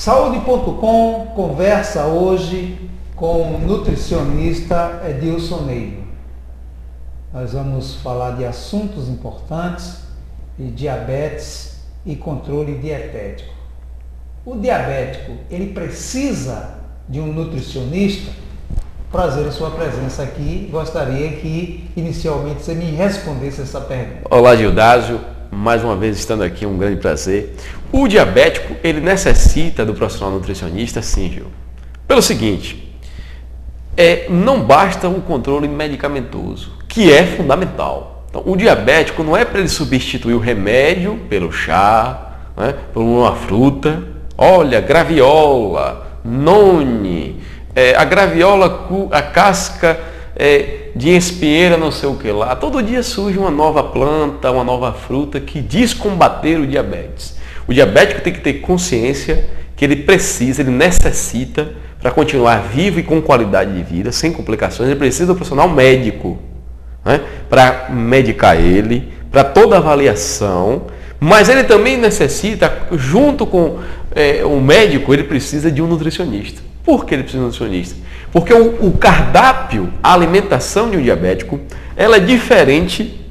Saúde.com conversa hoje com o nutricionista Edilson Neiva. Nós vamos falar de assuntos importantes, de diabetes e controle dietético. O diabético, ele precisa de um nutricionista? Prazer em sua presença aqui. Gostaria que inicialmente você me respondesse essa pergunta. Olá, Gildásio. Mais uma vez estando aqui, um grande prazer. O diabético, ele necessita do profissional nutricionista, sim, Gil. Pelo seguinte, não basta o controle medicamentoso, que é fundamental. Então, o diabético não é para ele substituir o remédio pelo chá, né, por uma fruta. Olha, graviola, noni, a graviola, a casca de espinheira, não sei o que lá. Todo dia surge uma nova planta, uma nova fruta que diz combater o diabetes. O diabético tem que ter consciência que ele precisa, ele necessita, para continuar vivo e com qualidade de vida, sem complicações, ele precisa do profissional médico, né, para medicar ele, para toda avaliação, mas ele também necessita, junto com o médico, ele precisa de um nutricionista. Por que ele precisa de um nutricionista? Porque o cardápio, a alimentação de um diabético, ela é diferente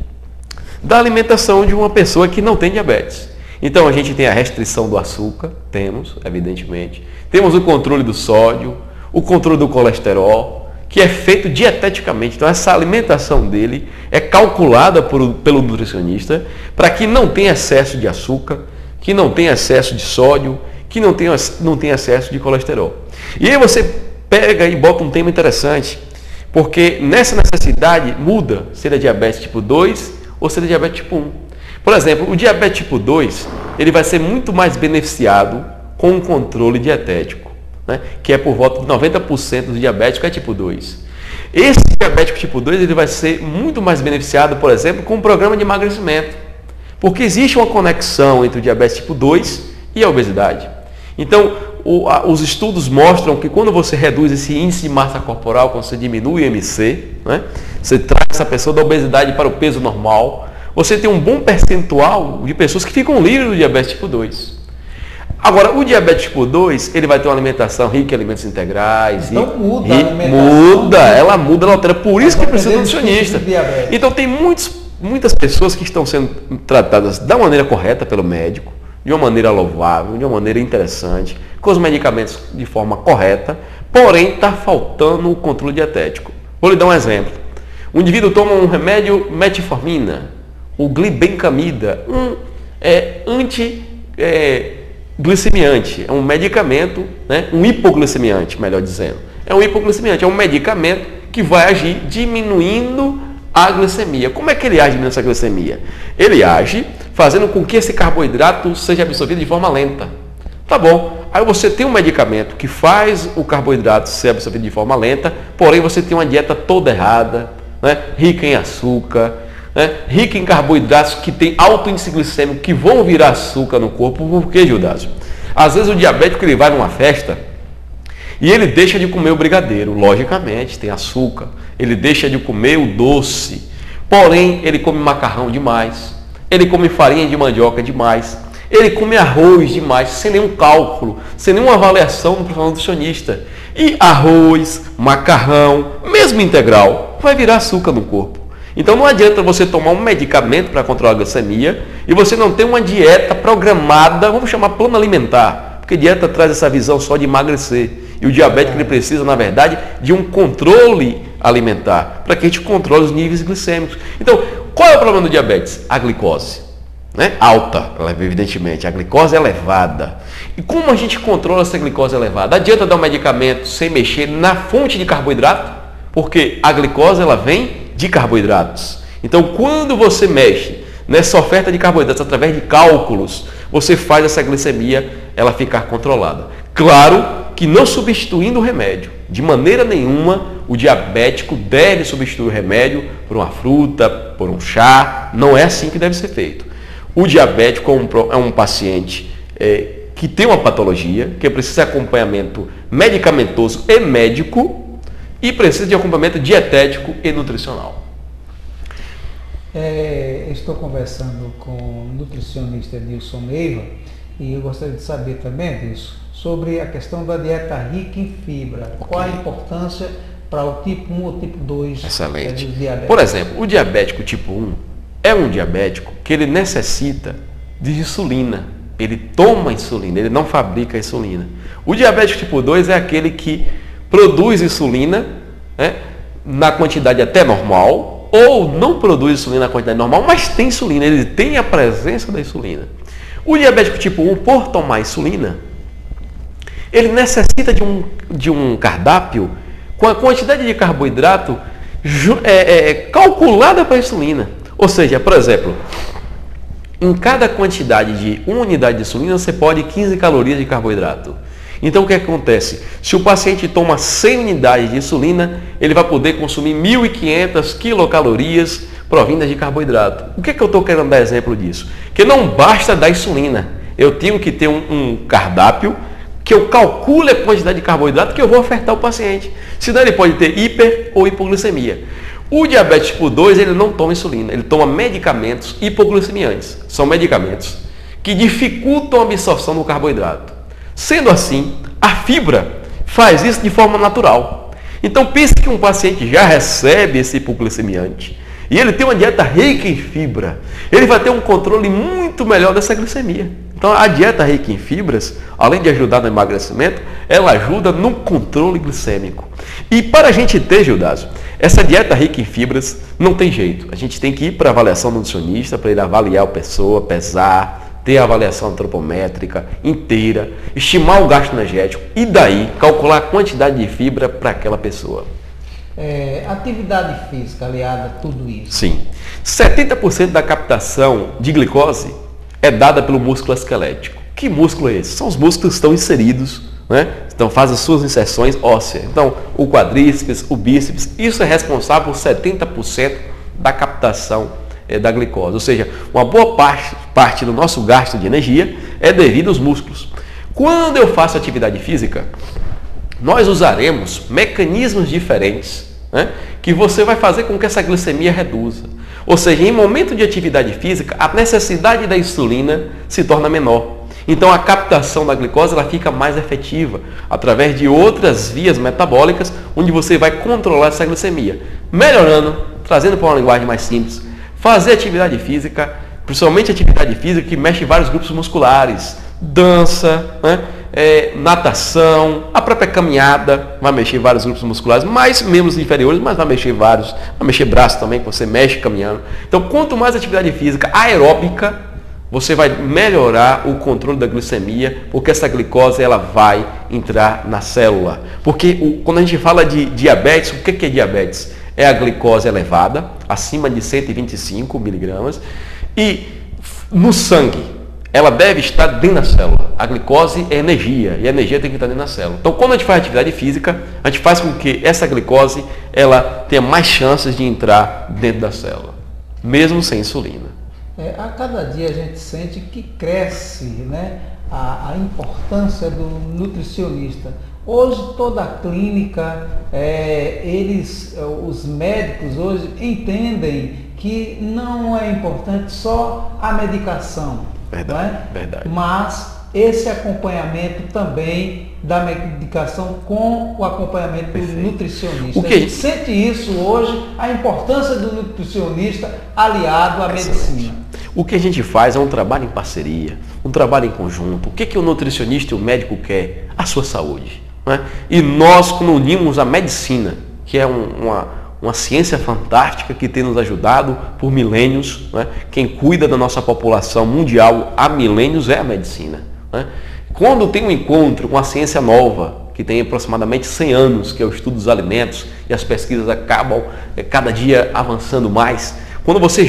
da alimentação de uma pessoa que não tem diabetes. Então a gente tem a restrição do açúcar, temos, evidentemente. Temos o controle do sódio, o controle do colesterol, que é feito dieteticamente. Então essa alimentação dele é calculada pelo nutricionista para que não tenha excesso de açúcar, que não tenha excesso de sódio, que não tenha excesso de colesterol. E aí você pega e bota um tema interessante, porque nessa necessidade muda se ele é diabetes tipo 2 ou se ele é diabetes tipo 1. Por exemplo, o diabetes tipo 2, ele vai ser muito mais beneficiado com um controle dietético, né? Que é por volta de 90% do diabético é tipo 2. Esse diabético tipo 2, ele vai ser muito mais beneficiado, por exemplo, com um programa de emagrecimento, porque existe uma conexão entre o diabetes tipo 2 e a obesidade. Então, os estudos mostram que quando você reduz esse índice de massa corporal, quando você diminui o IMC, né, você traz essa pessoa da obesidade para o peso normal, você tem um bom percentual de pessoas que ficam livres do diabetes tipo 2. Agora, o diabetes tipo 2, ele vai ter uma alimentação rica em alimentos integrais. Então muda a alimentação. Ela altera. Por isso que precisa de um nutricionista. Então tem muitas pessoas que estão sendo tratadas da maneira correta pelo médico, de uma maneira louvável, de uma maneira interessante, com os medicamentos de forma correta, porém está faltando o controle dietético. Vou lhe dar um exemplo. O indivíduo toma um remédio metformina, o glibenclamida, antiglicemiante, é um medicamento, né, um hipoglicemiante, melhor dizendo. É um hipoglicemiante, é um medicamento que vai agir diminuindo a glicemia. Como é que ele age diminuindo essa glicemia? Ele age fazendo com que esse carboidrato seja absorvido de forma lenta. Tá bom. Aí você tem um medicamento que faz o carboidrato ser absorvido de forma lenta, porém você tem uma dieta toda errada, né? Rica em açúcar, né? Rica em carboidratos que tem alto índice glicêmico, que vão virar açúcar no corpo. Por quê, Gildásio? Às vezes o diabético ele vai numa festa e ele deixa de comer o brigadeiro, logicamente, tem açúcar. Ele deixa de comer o doce, porém ele come macarrão demais, ele come farinha de mandioca demais, ele come arroz demais, sem nenhum cálculo, sem nenhuma avaliação do profissional nutricionista. E arroz, macarrão, mesmo integral, vai virar açúcar no corpo. Então não adianta você tomar um medicamento para controlar a glicemia e você não ter uma dieta programada, vamos chamar plano alimentar, porque dieta traz essa visão só de emagrecer. E o diabético ele precisa, na verdade, de um controle alimentar, para que a gente controle os níveis glicêmicos. Então, qual é o problema do diabetes? A glicose, né? Alta, evidentemente, a glicose é elevada. E como a gente controla essa glicose elevada? Adianta dar um medicamento sem mexer na fonte de carboidrato? Porque a glicose ela vem de carboidratos. Então, quando você mexe nessa oferta de carboidratos através de cálculos, você faz essa glicemia ela ficar controlada. Claro que não substituindo o remédio. De maneira nenhuma o diabético deve substituir o remédio por uma fruta, por um chá. Não é assim que deve ser feito. O diabético é um paciente que tem uma patologia, que precisa de acompanhamento medicamentoso e médico e precisa de acompanhamento dietético e nutricional. Estou conversando com o nutricionista Edilson Neiva e eu gostaria de saber também, Edilson, sobre a questão da dieta rica em fibra. Okay. Qual a importância para o tipo 1 ou tipo 2 Excelente. dos diabéticos? Por exemplo, o diabético tipo 1 é um diabético que ele necessita de insulina. Ele toma insulina, ele não fabrica insulina. O diabético tipo 2 é aquele que produz insulina, né, na quantidade até normal, ou não produz insulina na quantidade normal, mas tem insulina, ele tem a presença da insulina. O diabético tipo 1, por tomar insulina, ele necessita de um cardápio com a quantidade de carboidrato calculada para a insulina. Ou seja, por exemplo, em cada quantidade de 1 unidade de insulina, você pode 15 calorias de carboidrato. Então, o que acontece? Se o paciente toma 100 unidades de insulina, ele vai poder consumir 1.500 quilocalorias provindas de carboidrato. O que eu estou querendo dar exemplo disso? Que não basta dar insulina. Eu tenho que ter um cardápio que eu calcule a quantidade de carboidrato que eu vou ofertar ao paciente. Senão ele pode ter hiper ou hipoglicemia. O diabetes tipo 2, ele não toma insulina, ele toma medicamentos hipoglicemiantes. São medicamentos que dificultam a absorção do carboidrato. Sendo assim, a fibra faz isso de forma natural. Então pense que um paciente já recebe esse hipoglicemiante e ele tem uma dieta rica em fibra. Ele vai ter um controle muito melhor dessa glicemia. Então a dieta rica em fibras, além de ajudar no emagrecimento, ela ajuda no controle glicêmico. E para a gente ter, Gildásio, essa dieta rica em fibras não tem jeito. A gente tem que ir para a avaliação do nutricionista para ele avaliar a pessoa, pesar, ter a avaliação antropométrica inteira, estimar o gasto energético e daí calcular a quantidade de fibra para aquela pessoa. Atividade física aliada a tudo isso. Sim. 70% da captação de glicose é dada pelo músculo esquelético. Que músculo é esse? São os músculos que estão inseridos, né? Então faz as suas inserções ósseas. Então o quadríceps, o bíceps, isso é responsável por 70% da captação da glicose. Ou seja, uma boa parte do nosso gasto de energia é devido aos músculos. Quando eu faço atividade física, nós usaremos mecanismos diferentes, né, que você vai fazer com que essa glicemia reduza. Ou seja, em momento de atividade física, a necessidade da insulina se torna menor. Então a captação da glicose ela fica mais efetiva através de outras vias metabólicas, onde você vai controlar essa glicemia, melhorando, trazendo para uma linguagem mais simples, fazer atividade física, principalmente atividade física que mexe em vários grupos musculares, dança, né? Natação, a própria caminhada vai mexer em vários grupos musculares, mais membros inferiores, mas vai mexer vários, vai mexer braço também, que você mexe caminhando. Então, quanto mais atividade física aeróbica, você vai melhorar o controle da glicemia, porque essa glicose ela vai entrar na célula. Porque quando a gente fala de diabetes, o que é diabetes? É a glicose elevada, acima de 125 miligramas, e no sangue, ela deve estar dentro da célula. A glicose é energia, e a energia tem que estar dentro da célula. Então, quando a gente faz atividade física, a gente faz com que essa glicose ela tenha mais chances de entrar dentro da célula, mesmo sem insulina. A cada dia a gente sente que cresce, né, a importância do nutricionista. Hoje toda a clínica, os médicos hoje entendem que não é importante só a medicação, verdade, não é? Verdade. Mas esse acompanhamento também da medicação com o acompanhamento do nutricionista. A gente sente isso hoje, a importância do nutricionista aliado à medicina. O que a gente faz é um trabalho em parceria, um trabalho em conjunto. O que o nutricionista e o médico quer? A sua saúde. Né? E nós, quando unimos a medicina, que é uma ciência fantástica que tem nos ajudado por milênios, né? Quem cuida da nossa população mundial há milênios é a medicina. Né? Quando tem um encontro com a ciência nova, que tem aproximadamente 100 anos, que é o estudo dos alimentos, e as pesquisas acabam cada dia avançando mais, quando você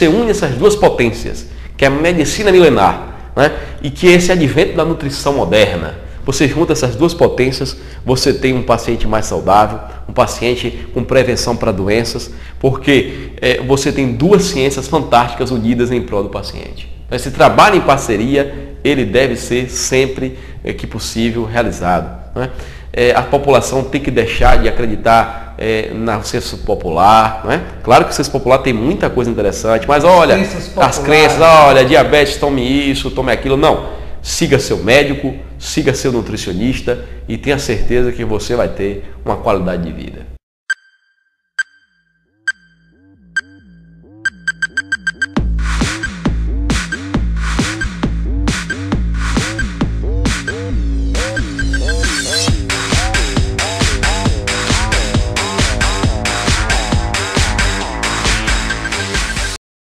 une essas duas potências, que é a medicina milenar, né? E que é esse advento da nutrição moderna, você junta essas duas potências, você tem um paciente mais saudável, um paciente com prevenção para doenças, porque você tem duas ciências fantásticas unidas em prol do paciente. Esse trabalho em parceria, ele deve ser sempre que possível realizado. Né? A população tem que deixar de acreditar no senso popular. Né? Claro que o senso popular tem muita coisa interessante, mas olha, as crenças, olha, diabetes, tome isso, tome aquilo. Não. siga seu médico, siga seu nutricionista e tenha certeza que você vai ter uma qualidade de vida.